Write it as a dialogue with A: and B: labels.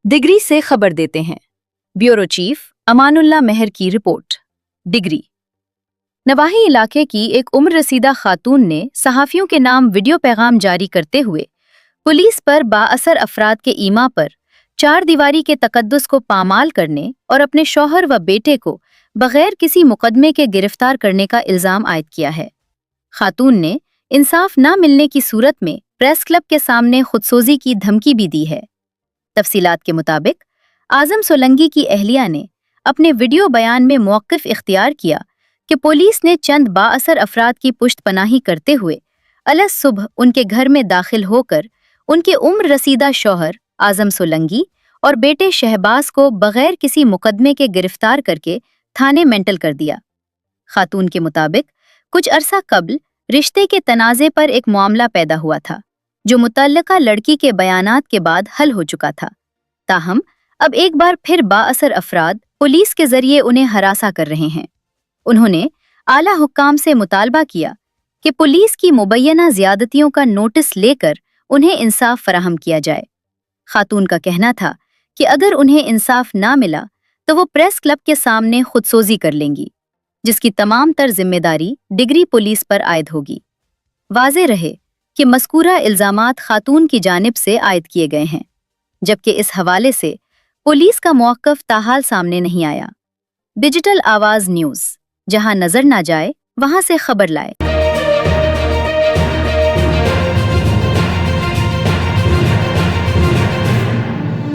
A: Degree से खबर देते हैं। ब्यूरो चीफ अमानुल्लाह मेहर की रिपोर्ट। डिग्री नवाही इलाके की एक उम्र रसीदा खातून ने सहाफियों के नाम वीडियो पैगाम जारी करते हुए पुलिस पर बाअसर अफराद के ईमा पर चार दीवारी के तकद्दुस को पामाल करने और अपने शौहर व बेटे को बगैर किसी मुकदमे के गिरफ्तार करने का इल्जाम आयद किया है। खातून ने इंसाफ न मिलने की सूरत में प्रेस क्लब के सामने खुदसोजी की धमकी भी दी है। तफसीलात के मुताबिक आजम सोलंकी की अहलिया ने अपने वीडियो बयान में मौक़िफ़ इख्तियार किया कि पुलिस ने चंद बाअसर अफराद की पुश्तपनाही करते हुए अलस सुबह उनके घर में दाखिल होकर उनके उम्र रसीदा शौहर आजम सोलंकी और बेटे शहबाज को बगैर किसी मुकदमे के गिरफ्तार करके थाने मेंटल कर दिया। खातून के मुताबिक कुछ अरसा कबल रिश्ते के तनाज़े पर एक मामला पैदा हुआ था जो मुतल्लिका लड़की के बयानात के बाद हल हो चुका था। ताहम अब एक बार फिर बाअसर अफराद पुलिस के जरिए उन्हें हरासा कर रहे हैं। उन्होंने आला हुक्काम से मुतालबा किया कि पुलिस की मुबैयना ज़्यादतियों का नोटिस लेकर उन्हें इंसाफ फराहम किया जाए। खातून का कहना था कि अगर उन्हें इंसाफ ना मिला तो वो प्रेस क्लब के सामने खुदसोजी कर लेंगी, जिसकी तमाम तर जिम्मेदारी डिग्री पुलिस पर आयद होगी। वाज़े रहे कि मज़कूरा इल्ज़ामात खातून की जानिब से आयद किए गए हैं, जबकि इस हवाले से पुलिस का मौक़िफ़ ताहाल सामने नहीं आया। डिजिटल आवाज़ न्यूज़, जहां नजर ना जाए वहां से खबर लाए।